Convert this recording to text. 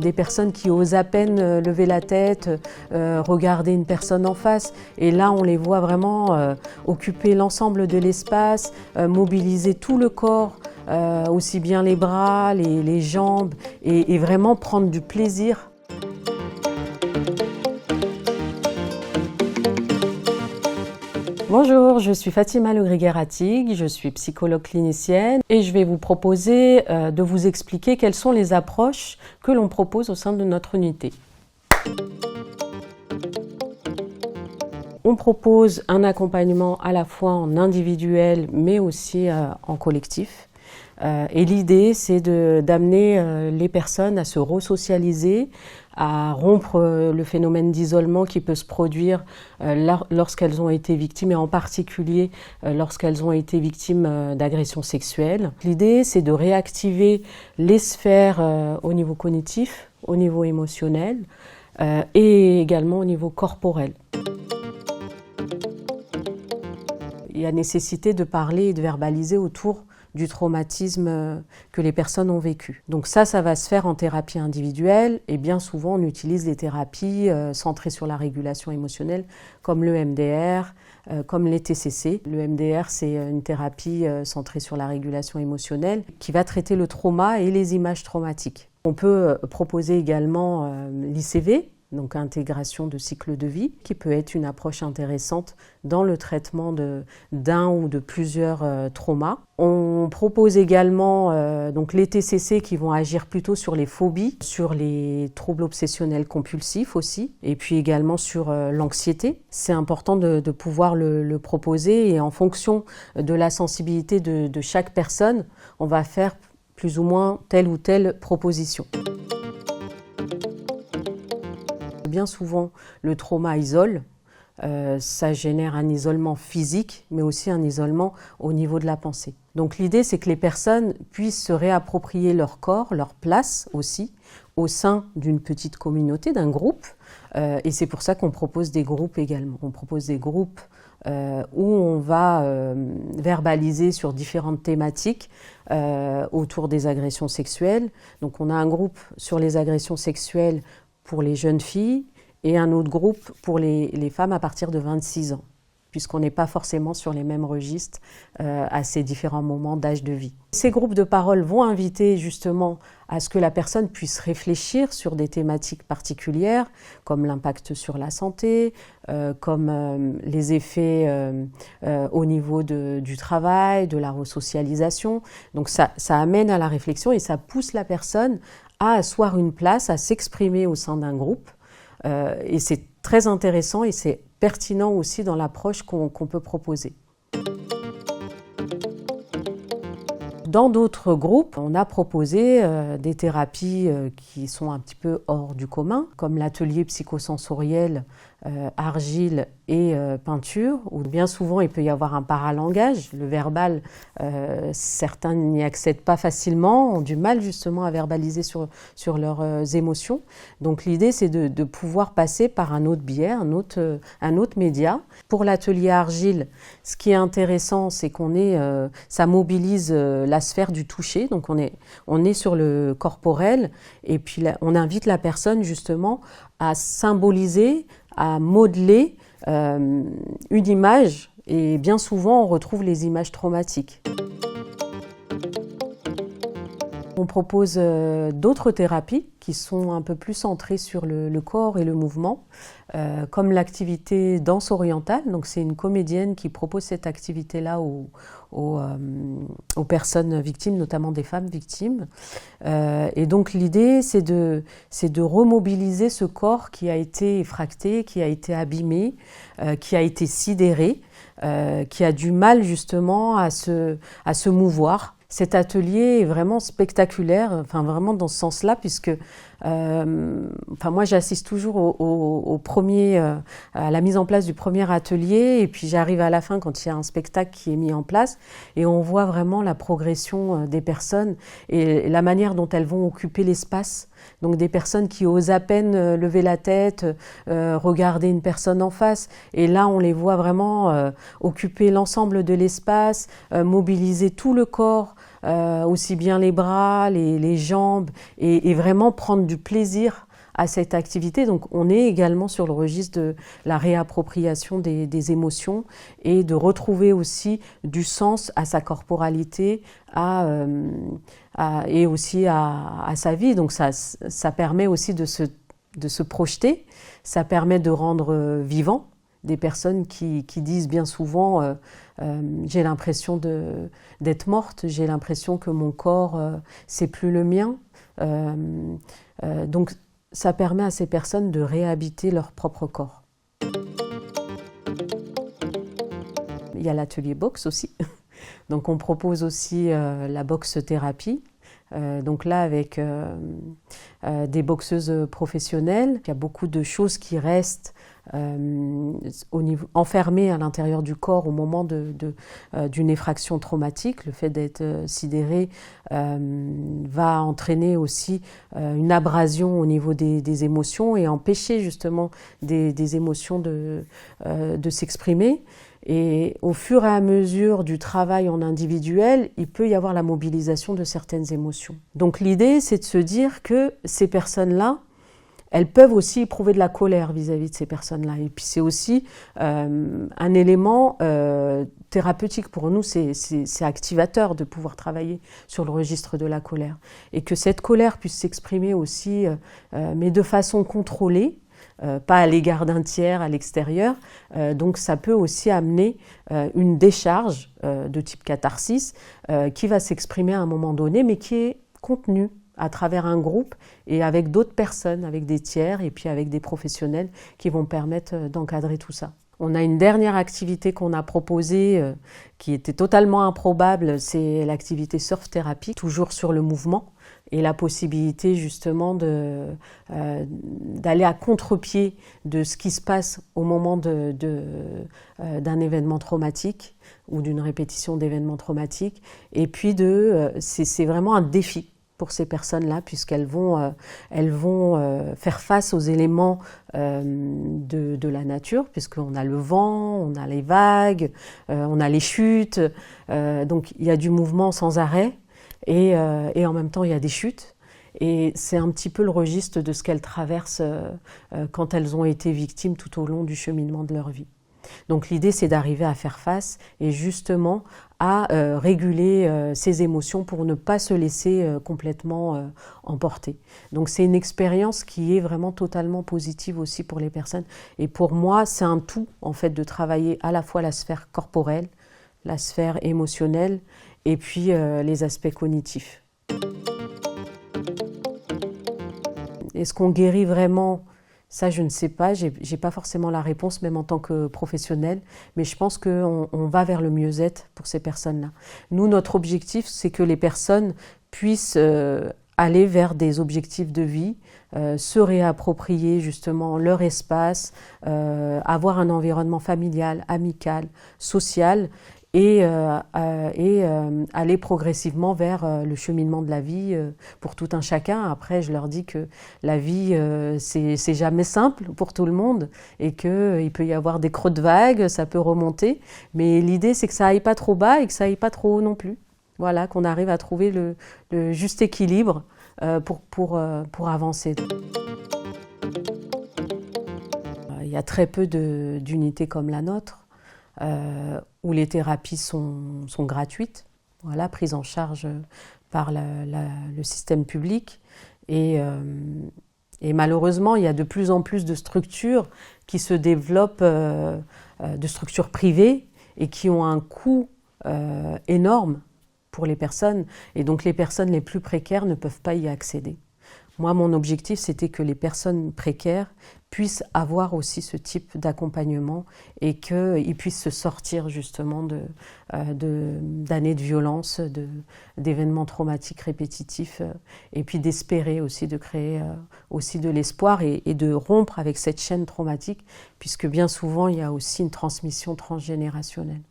des personnes qui osent à peine lever la tête, regarder une personne en face. Et là, on les voit vraiment occuper l'ensemble de l'espace, mobiliser tout le corps, aussi bien les bras, les jambes, et vraiment prendre du plaisir. Bonjour, je suis Fatima Le Griguer-Attig, je suis psychologue clinicienne et je vais vous proposer de vous expliquer quelles sont les approches que l'on propose au sein de notre unité. On propose un accompagnement à la fois en individuel mais aussi en collectif. Et l'idée, c'est d'amener les personnes à se resocialiser, à rompre le phénomène d'isolement qui peut se produire lorsqu'elles ont été victimes, et en particulier lorsqu'elles ont été victimes d'agressions sexuelles. L'idée, c'est de réactiver les sphères au niveau cognitif, au niveau émotionnel et également au niveau corporel. Il y a nécessité de parler et de verbaliser autour du traumatisme que les personnes ont vécu. Donc ça va se faire en thérapie individuelle, et bien souvent on utilise des thérapies centrées sur la régulation émotionnelle comme le MDR, comme les TCC. Le MDR, c'est une thérapie centrée sur la régulation émotionnelle qui va traiter le trauma et les images traumatiques. On peut proposer également l'ICV, donc intégration de cycle de vie, qui peut être une approche intéressante dans le traitement d'un ou de plusieurs traumas. On propose également donc les TCC qui vont agir plutôt sur les phobies, sur les troubles obsessionnels compulsifs aussi, et puis également sur l'anxiété. C'est important de pouvoir le proposer, et en fonction de la sensibilité de chaque personne, on va faire plus ou moins telle ou telle proposition. Bien souvent, le trauma isole, ça génère un isolement physique, mais aussi un isolement au niveau de la pensée. Donc l'idée, c'est que les personnes puissent se réapproprier leur corps, leur place aussi, au sein d'une petite communauté, d'un groupe, et c'est pour ça qu'on propose des groupes également. On propose des groupes où on va verbaliser sur différentes thématiques autour des agressions sexuelles. Donc on a un groupe sur les agressions sexuelles pour les jeunes filles, et un autre groupe pour les femmes à partir de 26 ans, puisqu'on n'est pas forcément sur les mêmes registres à ces différents moments d'âge de vie. Ces groupes de parole vont inviter justement à ce que la personne puisse réfléchir sur des thématiques particulières, comme l'impact sur la santé, comme les effets au niveau du travail, de la resocialisation. Donc ça amène à la réflexion, et ça pousse la personne à asseoir une place, à s'exprimer au sein d'un groupe. Et c'est très intéressant, et c'est pertinent aussi dans l'approche qu'on peut proposer. Dans d'autres groupes, on a proposé des thérapies qui sont un petit peu hors du commun, comme l'atelier psychosensoriel argile et peinture, où bien souvent il peut y avoir un paralangage. Le verbal, certains n'y accèdent pas facilement, ont du mal justement à verbaliser sur leurs émotions. Donc l'idée, c'est de pouvoir passer par un autre biais, un autre média. Pour l'atelier argile, ce qui est intéressant, c'est ça mobilise la sphère du toucher, donc on est sur le corporel, et puis là, on invite la personne justement à symboliser, à modeler une image, et bien souvent on retrouve les images traumatiques. On propose d'autres thérapies qui sont un peu plus centrées sur le corps et le mouvement, comme l'activité danse orientale. Donc c'est une comédienne qui propose cette activité-là aux personnes victimes, notamment des femmes victimes. Et donc l'idée, c'est de remobiliser ce corps qui a été effracté, qui a été abîmé, qui a été sidéré, qui a du mal justement à se mouvoir. Cet atelier est vraiment spectaculaire, enfin vraiment dans ce sens-là, puisque moi j'assiste toujours à la mise en place du premier atelier, et puis j'arrive à la fin quand il y a un spectacle qui est mis en place, et on voit vraiment la progression des personnes et la manière dont elles vont occuper l'espace. Donc des personnes qui osent à peine lever la tête, regarder une personne en face, et là on les voit vraiment occuper l'ensemble de l'espace, mobiliser tout le corps, aussi bien les bras, les jambes, et vraiment prendre du plaisir à cette activité. Donc on est également sur le registre de la réappropriation des émotions et de retrouver aussi du sens à sa corporalité et aussi à sa vie. Donc ça permet aussi de se projeter, ça permet de rendre vivant des personnes qui disent bien souvent j'ai l'impression d'être morte, j'ai l'impression que mon corps c'est plus le mien. Donc ça permet à ces personnes de réhabiter leur propre corps. Il y a l'atelier boxe aussi. Donc on propose aussi la boxe thérapie. Donc là avec des boxeuses professionnelles. Il y a beaucoup de choses qui restent enfermées à l'intérieur du corps au moment d'une effraction traumatique. Le fait d'être sidéré va entraîner aussi une abrasion au niveau des émotions et empêcher justement des émotions de s'exprimer. Et au fur et à mesure du travail en individuel, il peut y avoir la mobilisation de certaines émotions. Donc l'idée, c'est de se dire que ces personnes-là, elles peuvent aussi éprouver de la colère vis-à-vis de ces personnes-là. Et puis c'est aussi un élément thérapeutique pour nous, c'est activateur de pouvoir travailler sur le registre de la colère. Et que cette colère puisse s'exprimer aussi, mais de façon contrôlée, pas à l'égard d'un tiers à l'extérieur. Donc ça peut aussi amener une décharge de type catharsis qui va s'exprimer à un moment donné, mais qui est contenue à travers un groupe et avec d'autres personnes, avec des tiers et puis avec des professionnels qui vont permettre d'encadrer tout ça. On a une dernière activité qu'on a proposée qui était totalement improbable, c'est l'activité surf thérapie, toujours sur le mouvement et la possibilité justement d'aller à contre-pied de ce qui se passe au moment d'un événement traumatique ou d'une répétition d'événements traumatiques. Et puis c'est vraiment un défi pour ces personnes-là, puisqu'elles vont faire face aux éléments de la nature, puisqu'on a le vent, on a les vagues, on a les chutes, donc il y a du mouvement sans arrêt, et en même temps il y a des chutes. Et c'est un petit peu le registre de ce qu'elles traversent quand elles ont été victimes tout au long du cheminement de leur vie. Donc l'idée, c'est d'arriver à faire face et justement à réguler ces émotions pour ne pas se laisser complètement emporter. Donc c'est une expérience qui est vraiment totalement positive aussi pour les personnes. Et pour moi, c'est un tout en fait de travailler à la fois la sphère corporelle, la sphère émotionnelle et puis les aspects cognitifs. Est-ce qu'on guérit vraiment ? Ça, je ne sais pas, j'ai pas forcément la réponse, même en tant que professionnelle, mais je pense qu'on va vers le mieux-être pour ces personnes-là. Nous, notre objectif, c'est que les personnes puissent aller vers des objectifs de vie, se réapproprier justement leur espace, avoir un environnement familial, amical, social, et aller progressivement vers le cheminement de la vie pour tout un chacun. Après, je leur dis que la vie, c'est jamais simple pour tout le monde et qu'il peut y avoir des creux de vagues, ça peut remonter, mais l'idée, c'est que ça aille pas trop bas et que ça aille pas trop haut non plus. Voilà, qu'on arrive à trouver le juste équilibre pour avancer. Il y a très peu d'unités comme la nôtre, où les thérapies sont gratuites, voilà, prises en charge par le système public. Et malheureusement, il y a de plus en plus de structures qui se développent, de structures privées, et qui ont un coût énorme pour les personnes. Et donc les personnes les plus précaires ne peuvent pas y accéder. Moi, mon objectif, c'était que les personnes précaires puissent avoir aussi ce type d'accompagnement et qu'ils puissent se sortir justement d'années de violence, d'événements traumatiques répétitifs, et puis d'espérer aussi de créer aussi de l'espoir et de rompre avec cette chaîne traumatique, puisque bien souvent, il y a aussi une transmission transgénérationnelle.